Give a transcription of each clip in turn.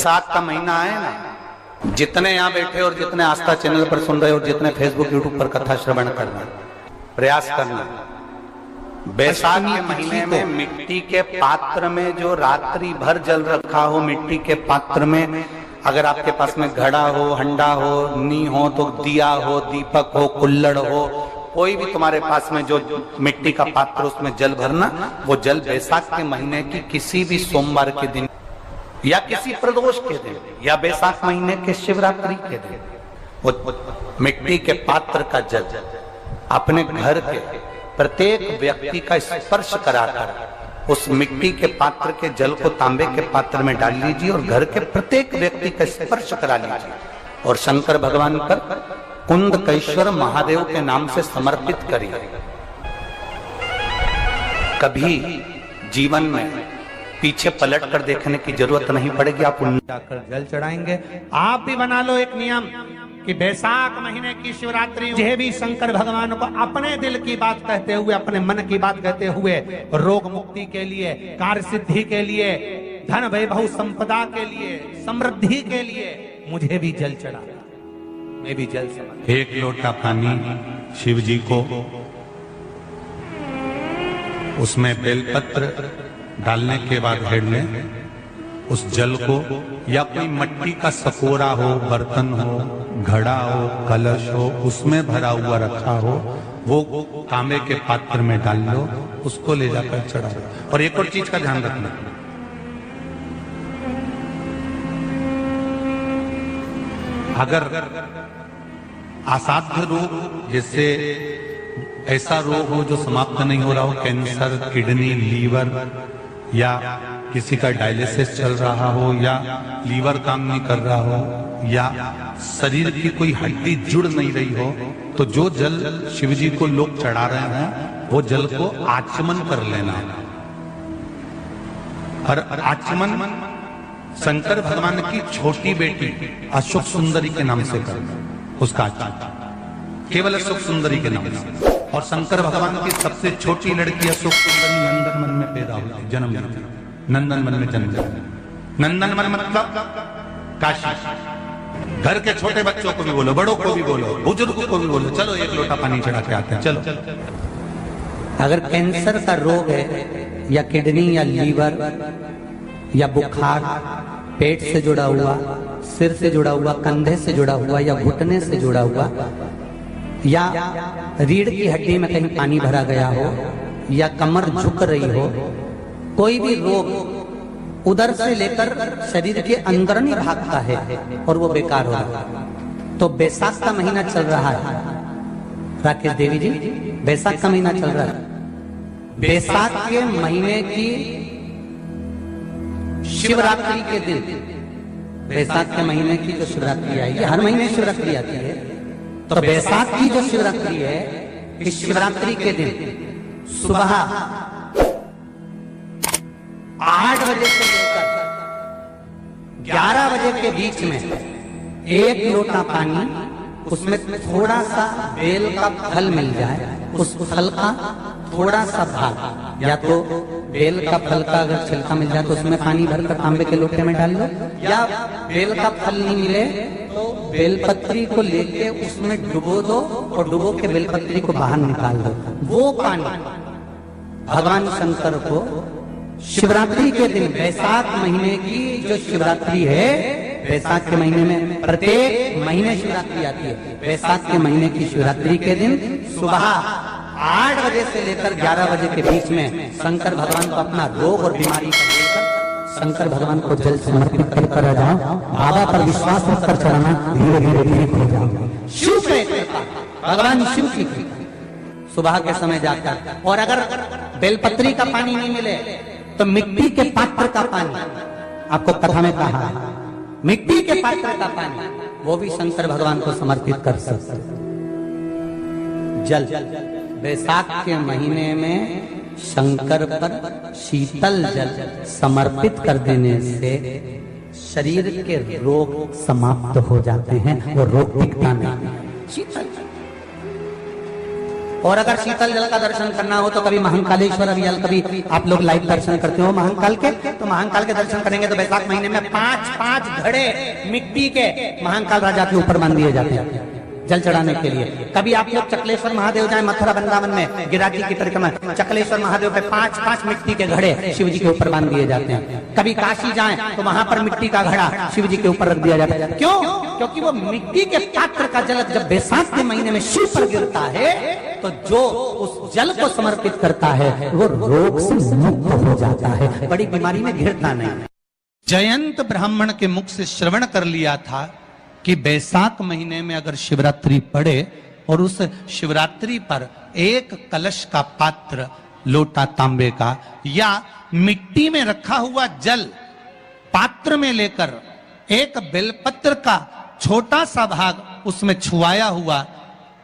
बैसाख का महीना है ना, जितने यहाँ बैठे और जितने आस्था चैनल पर सुन रहे और जितने फेसबुक यूट्यूब पर कथा श्रवण करना, प्रयास करना, बैसाख के महीने में मिट्टी के पात्र में जो रात्रि भर जल रखा हो, मिट्टी के पात्र में अगर आपके पास में घड़ा हो, हंडा हो, नी हो तो दिया हो, दीपक हो, कुल्लड़ हो, कोई भी तुम्हारे पास में जो मिट्टी का पात्र उसमें जल भरना, वो जल बैसाख के महीने की किसी भी सोमवार के दिन या किसी प्रदोष के दिन या बैसाख महीने के शिवरात्रि के दिन वो मिट्टी के पात्र का जल अपने घर के प्रत्येक व्यक्ति का स्पर्श कराकर उस मिट्टी के पात्र के जल को तांबे के पात्र में डाल लीजिए और घर के प्रत्येक व्यक्ति का स्पर्श करा लीजिए और शंकर भगवान पर कुंदकेश्वर महादेव के नाम से समर्पित करिए। कभी जीवन में पीछे पलट कर देखने की जरूरत नहीं पड़ेगी, आप जाकर जल चढ़ाएंगे। आप भी बना लो एक नियम कि बैसाख महीने की शिवरात्रि मुझे भी शंकर भगवान को अपने दिल की बात कहते हुए, अपने मन की बात कहते हुए, रोग मुक्ति के लिए, कार्य सिद्धि के लिए, धन वैभव संपदा के लिए, समृद्धि के लिए मुझे भी जल चढ़ा, मैं भी जल समर्पित। एक लोटा पानी शिव जी को, उसमें बेलपत्र डालने के बाद हेड में उस जल को या कोई मिट्टी का सकोरा हो, बर्तन हो, घड़ा हो, कलश हो, उसमें भरा हुआ रखा हो, वो तांबे के पात्र में डाल लो, उसको ले जाकर चढ़ा दो। और एक और चीज का ध्यान रखना, अगर असाध्य रोग जैसे ऐसा रोग हो जो समाप्त नहीं हो रहा हो, कैंसर, किडनी, लीवर या किसी का डायलिसिस चल रहा हो या लीवर काम नहीं कर रहा हो या शरीर की कोई हड्डी जुड़ नहीं रही हो, तो जो जल शिव जी को लोग चढ़ा रहे हैं वो जल को आचमन कर लेना। और आचमन शंकर भगवान की छोटी बेटी अशोक सुंदरी के नाम से करना, उसका आचमन केवल अशोक सुंदरी के नाम से। और शंकर भगवान की सबसे छोटी लड़की अशोक सुंदरी नंदन वन में पैदा हुई, जन्म ली, नंदन वन में जन्म लिया। नंदन वन मतलब काशी। घर के छोटे बच्चों को भी बोलो, बड़ों को भी बोलो, बुजुर्गों को भी बोलो, चलो एक लोटा पानी चढ़ा के आते हैं, चलो। अगर कैंसर का रोग है या किडनी या लीवर या बुखार, पेट से जुड़ा हुआ, सिर से जुड़ा हुआ, कंधे से जुड़ा हुआ या घुटने से जुड़ा हुआ या रीढ़ की हड्डी में कहीं पानी भरा गया हो या कमर झुक रही हो, कोई भी रोग उधर से लेकर शरीर के अंदर नहीं भागता है और वो बेकार हो रहा है। तो बैसाख का महीना चल रहा है राकेश देवी जी, बैसाख का महीना चल रहा है। बैसाख के महीने की शिवरात्रि के दिन, बैसाख के महीने की जो शिवरात्रि आएगी, हर महीने शिवरात्रि आती है, तो बैसाख की जो शिवरात्रि है, इस शिवरात्रि के दिन सुबह 8 बजे से लेकर 11 बजे के बीच में एक लोटा पानी, उसमें थोड़ा सा बेल का फल मिल जाए, उस फल का थोड़ा सा भाग, या तो बेल का फल का अगर छिलका मिल जाए तो उसमें पानी भरकर तांबे के लोटे में डाल लो, या बेल का फल नहीं मिले तो बेलपत्री को लेके उसमें डुबो दो और डुबो के बेलपत्री को बाहर निकाल दो। वो पानी भगवान शंकर को शिवरात्रि के दिन, बैसाख महीने की जो शिवरात्रि है, बैसाख के महीने में प्रत्येक महीने शिवरात्रि आती है, बैसाख के महीने की शिवरात्रि के दिन सुबह 8 बजे से लेकर 11 बजे के बीच में शंकर भगवान को अपना रोग और बीमारी का लेकर शंकर भगवान को जल समर्पित कर आ जाओ। बाबा पर विश्वास रखकर चढ़ाना, धीरे धीरे ठीक हो जाओ। शिव के भगवान शिव की सुबह के समय जाकर, और अगर बेलपत्री का पानी नहीं मिले तो मिट्टी के पात्र का पानी, आपको कथा में कहा है, मिट्टी के पात्र का पानी, वो भी शंकर भगवान को समर्पित कर सकते। जल बैसाख के महीने में शंकर पर शीतल जल समर्पित कर देने से शरीर के रोग समाप्त हो जाते हैं और रोग टिकता नहीं। शीतल और अगर शीतल जल का दर्शन करना हो तो कभी महाकालेश्वर अभियान, कभी आप लोग लाइव दर्शन करते हो महाकाल के, तो महाकाल के दर्शन करेंगे तो वैशाख महीने में 5-5 घड़े मिट्टी के महाकाल राजा के ऊपर बांध दिए जाते हैं जल चढ़ाने के लिए। कभी आप लोग चकलेश्वर महादेव जाए मथुरा वृंदावन में गिरिराज जी की परिक्रमा, चकलेश्वर महादेव पे 5-5 मिट्टी के घड़े शिव जी के ऊपर बांध दिए जाते हैं। कभी काशी जाएं तो वहां पर मिट्टी का घड़ा शिव जी के ऊपर रख दिया जाता है। क्यों? क्योंकि वो मिट्टी के पात्र का जल जब बैसाख के महीने में शिव पर गिरता है तो जो उस जल को समर्पित करता है वो रोग से मुक्त हो जाता है, बड़ी बीमारी में घिरता नहीं। जयंत ब्राह्मण के मुख से श्रवण कर लिया था कि बैसाख महीने में अगर शिवरात्रि पड़े और उस शिवरात्रि पर एक कलश का पात्र, लोटा तांबे का या मिट्टी में रखा हुआ जल पात्र में लेकर एक बेलपत्र का छोटा सा भाग उसमें छुआया हुआ,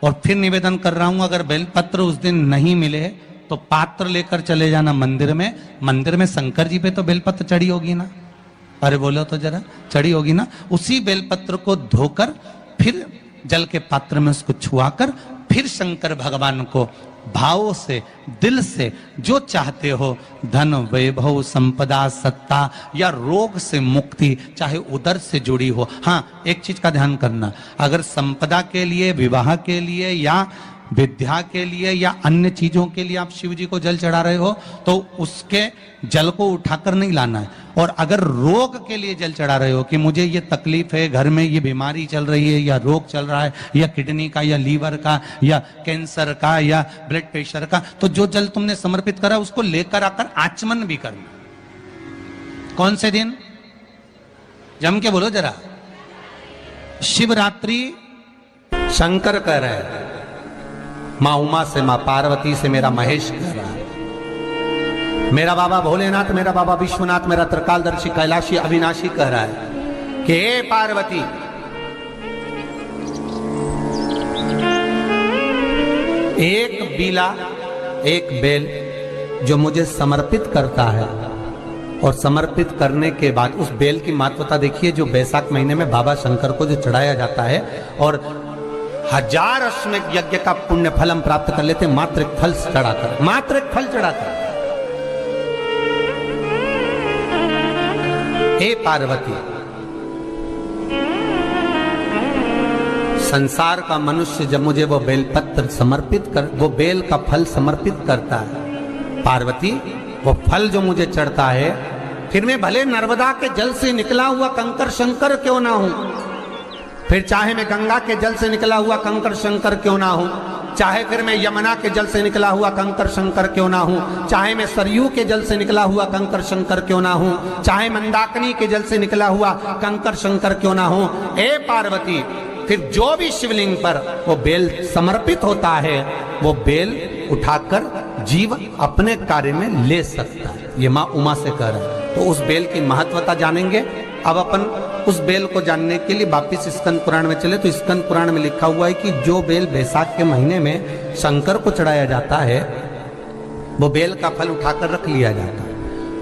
और फिर निवेदन कर रहा हूं अगर बेलपत्र उस दिन नहीं मिले तो पात्र लेकर चले जाना मंदिर में। मंदिर में शंकर जी पे तो बेलपत्र चढ़ी होगी ना, अरे बोलो तो जरा, चढ़ी होगी ना। उसी बेलपत्र को धोकर फिर जल के पात्र में उसको छुआकर फिर शंकर भगवान को भावों से, दिल से जो चाहते हो, धन वैभव संपदा सत्ता या रोग से मुक्ति, चाहे उदर से जुड़ी हो। हाँ, एक चीज का ध्यान करना, अगर संपदा के लिए, विवाह के लिए या विद्या के लिए या अन्य चीजों के लिए आप शिव जी को जल चढ़ा रहे हो तो उसके जल को उठाकर नहीं लाना है। और अगर रोग के लिए जल चढ़ा रहे हो कि मुझे ये तकलीफ है, घर में ये बीमारी चल रही है या रोग चल रहा है या किडनी का या लीवर का या कैंसर का या ब्लड प्रेशर का, तो जो जल तुमने समर्पित करा उसको लेकर आकर आचमन भी करना। कौन से दिन? जम के बोलो जरा। शिवरात्रि। शंकर कह रहे हैं, माँ उमा से, माँ पार्वती से मेरा महेश कह रहा है, मेरा बाबा भोलेनाथ, मेरा बाबा विश्वनाथ, मेरा त्रिकालदर्शी कैलाशी अविनाशी कह रहा है कि हे पार्वती, एक बीला, एक बेल जो मुझे समर्पित करता है और समर्पित करने के बाद उस बेल की महत्वता देखिए, जो बैसाख महीने में बाबा शंकर को जो चढ़ाया जाता है और 1000 अश्वमेध यज्ञ का पुण्य फल हम प्राप्त कर लेते हैं मात्र एक फल चढ़ाकर, मात्र एक फल चढ़ाकर। हे पार्वती, संसार का मनुष्य जब मुझे वो बेलपत्र समर्पित कर, वो बेल का फल समर्पित करता है, पार्वती वो फल जो मुझे चढ़ता है, फिर मैं भले नर्मदा के जल से निकला हुआ कंकर शंकर क्यों ना हूं, फिर चाहे मैं गंगा के जल से निकला हुआ कंकर शंकर क्यों ना हूं, चाहे फिर मैं यमुना के जल से निकला हुआ कंकर शंकर क्यों ना हूं, चाहे मैं सरयू के जल से निकला हुआ कंकर शंकर क्यों ना हूं, चाहे मंदाकिनी के जल से निकला हुआ कंकर शंकर क्यों ना हूं, हे पार्वती, फिर जो भी शिवलिंग पर वो बेल समर्पित होता है वो बेल उठाकर जीव अपने कार्य में ले सकता है। ये माँ उमा से कह रहा है। तो उस बेल की महत्वता जानेंगे। अब अपन उस बेल को जानने के लिए वापिस स्कंद पुराण में चले तो स्कंद पुराण में लिखा हुआ है कि जो बेल बैसाख के महीने में शंकर को चढ़ाया जाता है वो बेल का फल उठाकर रख लिया जाता है।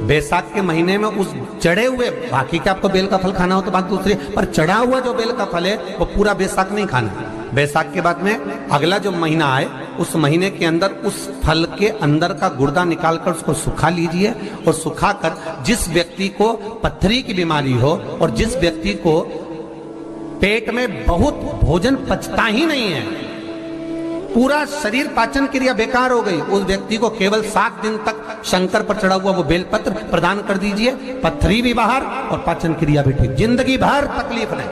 बैसाख के महीने में उस चढ़े हुए, बाकी के आपको बेल का फल खाना हो तो बात दूसरी, पर चढ़ा हुआ जो बेल का फल है वो पूरा बैसाख नहीं खाना। बैसाख के बाद में अगला जो महीना आए उस महीने के अंदर उस फल के अंदर का गुर्दा निकालकर उसको सुखा लीजिए और सुखाकर जिस व्यक्ति को पथरी की बीमारी हो और जिस व्यक्ति को पेट में बहुत भोजन पचता ही नहीं है, पूरा शरीर पाचन क्रिया बेकार हो गई, उस व्यक्ति को केवल 7 दिन तक शंकर पर चढ़ा हुआ वो बेलपत्र प्रदान कर दीजिए। पथरी भी बाहर और पाचन क्रिया भी ठीक, जिंदगी भर तकलीफ नहीं।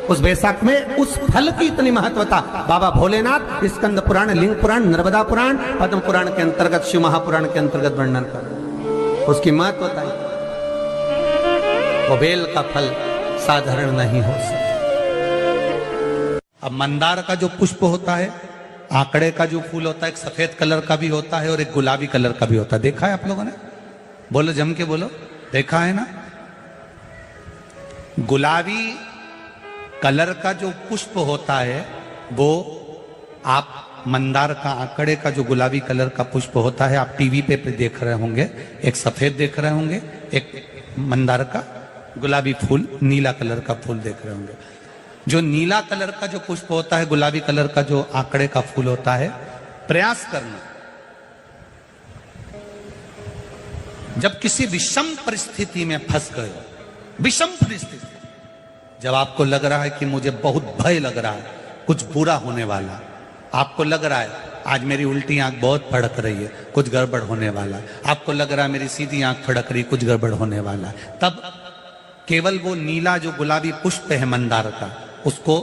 उस बैसाख में उस फल की इतनी महत्वता बाबा भोलेनाथ स्कंद पुराण, लिंग पुराण, नर्मदा पुराण, पद्म पुराण के अंतर्गत, शिव महापुराण के अंतर्गत वर्णन कर उसकी महत्वता। वो बेल का फल साधारण नहीं हो सकता। अब मंदार का जो पुष्प होता है, आंकड़े का जो फूल होता है, एक सफेद कलर का भी होता है और एक गुलाबी कलर का भी होता है। देखा है आप लोगों ने? बोलो, जम के बोलो, देखा है ना? गुलाबी कलर का जो पुष्प होता है वो आप मंदार का, आंकड़े का जो गुलाबी कलर का पुष्प होता है आप टीवी पे देख रहे होंगे। एक सफेद देख रहे होंगे, एक मंदार का गुलाबी फूल, नीला कलर का फूल देख रहे होंगे। जो नीला कलर का जो पुष्प होता है, गुलाबी कलर का जो आंकड़े का फूल होता है, प्रयास करना। जब किसी विषम परिस्थिति में फंस गए हो, विषम परिस्थिति, जब आपको लग रहा है कि मुझे बहुत भय लग रहा है, कुछ बुरा होने वाला, आपको लग रहा है आज मेरी उल्टी आंख बहुत फड़क रही है, कुछ गड़बड़ होने वाला है, आपको लग रहा है मेरी सीधी आंख फड़क रही, कुछ गड़बड़ होने वाला है, तब केवल वो नीला जो गुलाबी पुष्प है मंदार का, उसको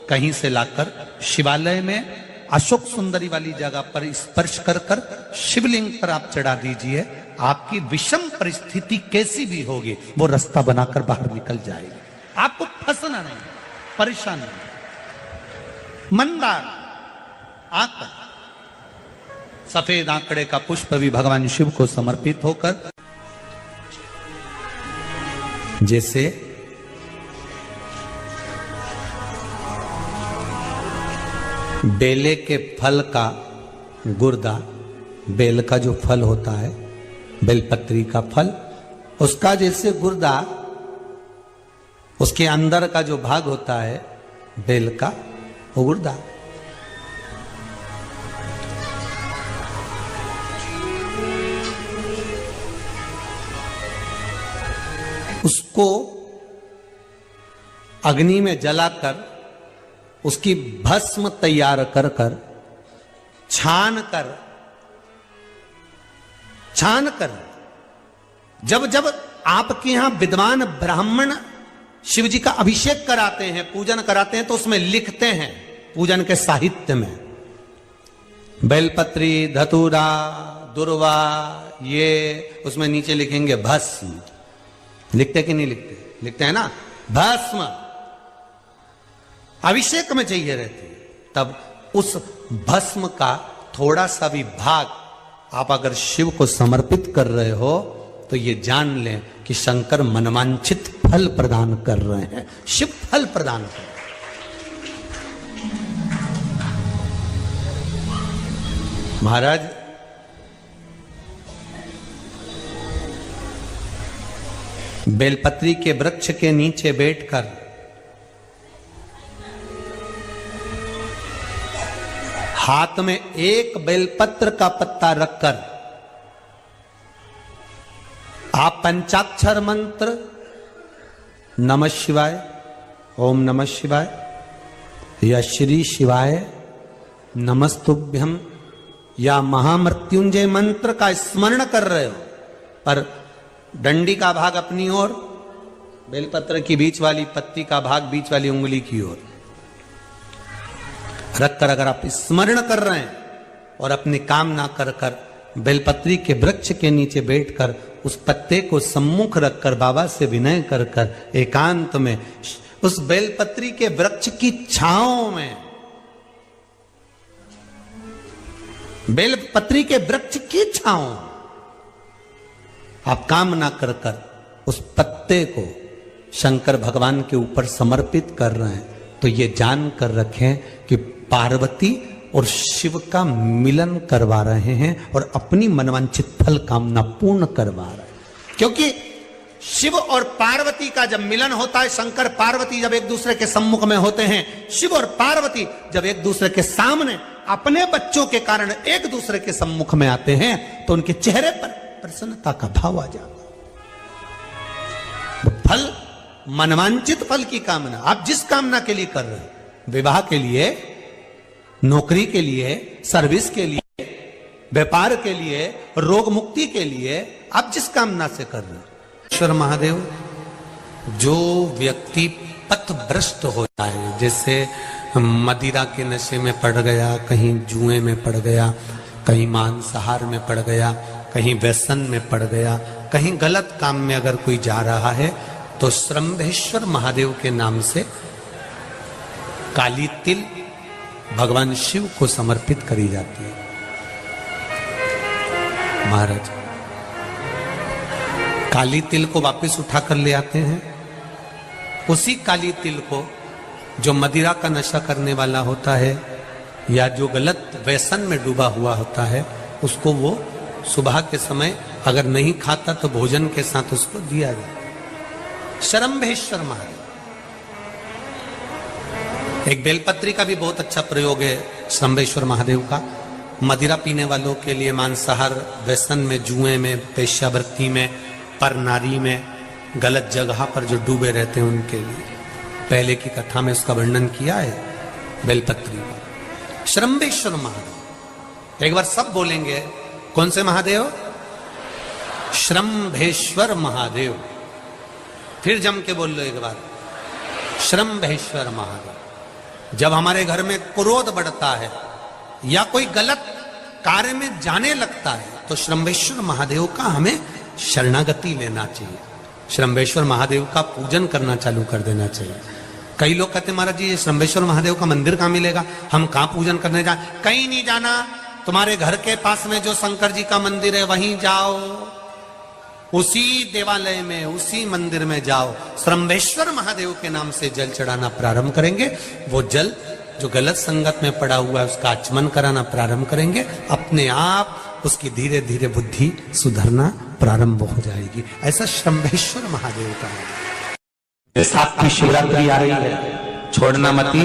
कहीं से लाकर शिवालय में अशोक सुंदरी वाली जगह पर स्पर्श कर कर शिवलिंग पर आप चढ़ा दीजिए। आपकी विषम परिस्थिति कैसी भी होगी वो रास्ता बनाकर बाहर निकल जाएगी। आपको फंसना नहीं, परेशान नहीं। मंदार आंकड़ा, सफेद आंकड़े का पुष्प भी भगवान शिव को समर्पित होकर, जैसे बेले के फल का गुर्दा, बेल का जो फल होता है, बेलपत्री का फल, उसका जैसे गुर्दा, उसके अंदर का जो भाग होता है बेल का, वो गुर्दा, उसको अग्नि में जलाकर उसकी भस्म तैयार कर कर छान कर जब जब आपके यहां विद्वान ब्राह्मण शिव जी का अभिषेक कराते हैं, पूजन कराते हैं, तो उसमें लिखते हैं पूजन के साहित्य में बेलपत्री, धतूरा, दुर्वा, ये उसमें नीचे लिखेंगे भस्म। लिखते कि नहीं लिखते? लिखते हैं ना, भस्म अभिषेक में चाहिए रहती है। तब उस भस्म का थोड़ा सा भी भाग आप अगर शिव को समर्पित कर रहे हो तो ये जान लें कि शंकर मनवांछित फल प्रदान कर रहे हैं। शिव फल प्रदान कर रहे हैं। महाराज, बेलपत्री के वृक्ष के नीचे बैठकर हाथ में एक बेलपत्र का पत्ता रखकर आप पंचाक्षर मंत्र नमः शिवाय, ओम नमः शिवाय या श्री शिवाय नमस्तुभ्यम या महामृत्युंजय मंत्र का स्मरण कर रहे हो, पर डंडी का भाग अपनी ओर, बेलपत्र की बीच वाली पत्ती का भाग बीच वाली उंगली की ओर रखकर अगर आप स्मरण कर रहे हैं और अपनी कामना कर कर बेलपत्री के वृक्ष के नीचे बैठकर उस पत्ते को सम्मुख रखकर बाबा से विनय कर कर एकांत में उस बेलपत्री के वृक्ष की छांव में, बेलपत्री के वृक्ष की छांव आप कामना कर कर उस पत्ते को शंकर भगवान के ऊपर समर्पित कर रहे हैं, तो ये जान कर रखें कि पार्वती और शिव का मिलन करवा रहे हैं और अपनी मनवांछित फल कामना पूर्ण करवा रहे हैं। क्योंकि शिव और पार्वती का जब मिलन होता है, शंकर पार्वती जब एक दूसरे के सम्मुख में होते हैं, शिव और पार्वती जब एक दूसरे के सामने अपने बच्चों के कारण एक दूसरे के सम्मुख में आते हैं, तो उनके चेहरे पर प्रसन्नता का भाव आ जाता। फल, मनवांचित फल की कामना आप जिस कामना के लिए कर रहे हैं, विवाह के लिए, नौकरी के लिए, सर्विस के लिए, व्यापार के लिए, रोग मुक्ति के लिए, आप जिस कामना से कर रहे हैं, ईश्वर महादेव, जो व्यक्ति पथभ्रष्ट होता है, जैसे मदिरा के नशे में पड़ गया, कहीं जुए में पड़ गया, कहीं मांसाहार में पड़ गया, कहीं व्यसन में पड़ गया, कहीं गलत काम में अगर कोई जा रहा है, तो श्रंभेश्वर महादेव के नाम से काली तिल भगवान शिव को समर्पित करी जाती है। महाराज, काली तिल को वापस उठाकर ले आते हैं। उसी काली तिल को जो मदिरा का नशा करने वाला होता है या जो गलत व्यसन में डूबा हुआ होता है, उसको वो सुबह के समय अगर नहीं खाता तो भोजन के साथ उसको दिया जाता है। श्रंभेश्वर महादेव। एक बेलपत्री का भी बहुत अच्छा प्रयोग है श्रंभेश्वर महादेव का। मदिरा पीने वालों के लिए, मांसाहार, व्यसन में, जुए में, पेशावृत्ति में, पर नारी में, गलत जगह पर जो डूबे रहते हैं उनके लिए। पहले की कथा में उसका वर्णन किया है बेलपत्री का। श्रम्भेश्वर महादेव, एक बार सब बोलेंगे, कौन से महादेव? श्रम्भेश्वर महादेव। फिर जम के बोल लो एक बार, श्रम्भेश्वर महादेव। जब हमारे घर में क्रोध बढ़ता है या कोई गलत कार्य में जाने लगता है तो श्रम्भेश्वर महादेव का हमें शरणागति लेना चाहिए, श्रम्भेश्वर महादेव का पूजन करना चालू कर देना चाहिए। कई लोग कहते हैं महाराज जी ये श्रम्भेश्वर महादेव का मंदिर कहाँ मिलेगा, हम कहाँ पूजन करने जाए? कहीं नहीं जाना, तुम्हारे घर के पास में जो शंकर जी का मंदिर है वहीं जाओ, उसी देवालय में, उसी मंदिर में जाओ, श्रम्भेश्वर महादेव के नाम से जल चढ़ाना प्रारंभ करेंगे। वो जल जो गलत संगत में पड़ा हुआ है उसका आचमन कराना प्रारंभ करेंगे, अपने आप उसकी धीरे धीरे बुद्धि सुधरना प्रारंभ हो जाएगी। ऐसा श्रम्भेश्वर महादेव का है। साथ में शिवरात्रि आ रही है, छोड़ना मती,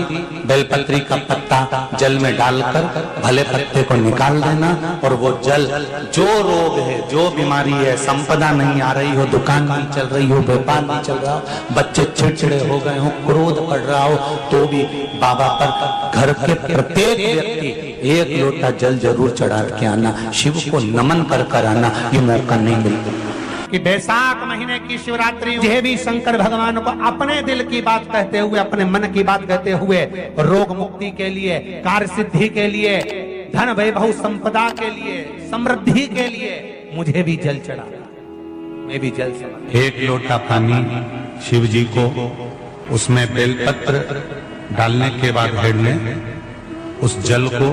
बेलपत्री का पत्ता जल में डालकर भले पत्ते को निकाल देना, और वो जल, जो रोग है, जो बीमारी है, संपदा नहीं आ रही हो, दुकान नहीं चल रही हो, व्यापार नहीं चल रहा हो, बच्चे चिड़चिड़े हो गए हो, क्रोध पड़ रहा हो, तो भी बाबा पर घर के प्रत्येक व्यक्ति एक लोटा जल जरूर चढ़ा के आना, शिव को नमन कर कर आना, ये मौका नहीं मिलता। कि बैसाख महीने की शिवरात्रि यह भी शंकर भगवान को अपने दिल की बात कहते हुए, अपने मन की बात कहते हुए, रोग मुक्ति के लिए, कार्य सिद्धि के लिए, धन वैभव संपदा के लिए, समृद्धि के लिए मुझे भी जल चढ़ा, मैं भी जल समर्पित। एक लोटा पानी शिव जी को, उसमें बेलपत्र डालने के बाद हेड लें, उस जल को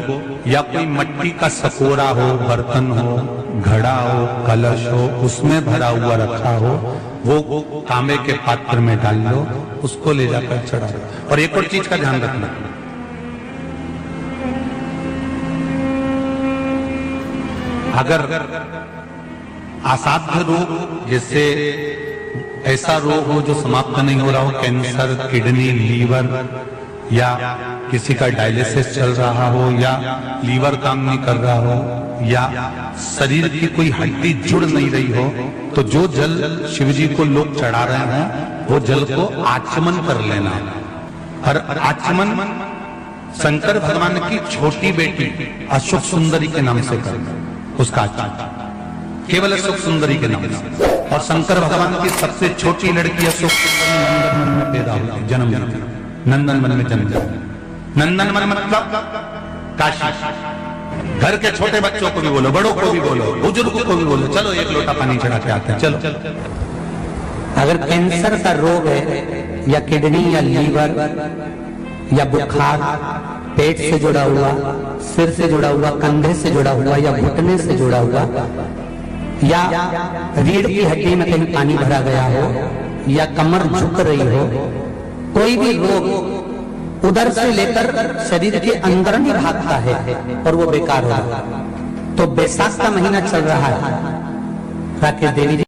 या कोई मिट्टी का सकोरा हो, बर्तन हो, घड़ा हो, कलश हो, उसमें भरा हुआ रखा हो, वो तांबे के पात्र में डाल लो, उसको ले जाकर चढ़ा लो। और एक और चीज का ध्यान रखना, अगर असाध्य रोग, जैसे ऐसा रोग हो जो समाप्त नहीं हो रहा हो, कैंसर, किडनी, लीवर, या किसी का डायलिसिस चल रहा हो, या लीवर काम नहीं कर रहा हो, या शरीर की कोई हड्डी जुड़ नहीं रही हो, तो जो जल शिव जी को लोग चढ़ा रहे हैं वो जल को आचमन कर लेना। और आचमन शंकर भगवान की छोटी बेटी अशोक सुंदरी के नाम से करना, उसका आचमन केवल अशोक सुंदरी के नाम से। और शंकर भगवान की सबसे छोटी लड़की अशोक सुंदरी नंदन वन में पैदा हुई, जन्म नंदन वन में जन्म। नंदन वन मतलब काशी। घर के छोटे बच्चों को भी बोलो, बड़ों को भी बोलो, बुजुर्गों को भी बोलो, चलो एक लोटा पानी चढ़ा के आते हैं, चलो। अगर कैंसर का रोग है, या किडनी, या लीवर, या बुखार, पेट से जुड़ा हुआ, सिर से जुड़ा हुआ, कंधे से जुड़ा हुआ, या घुटने से जुड़ा हुआ, या रीढ़ की हड्डी में कहीं पानी भरा गया हो, या कमर झुक रही हो, कोई भी रोग उधर से लेकर शरीर के अंदर ही भागता है और वो बेकार हो रहा है। तो बैसाख का महीना चल रहा है, राकेश देवी जी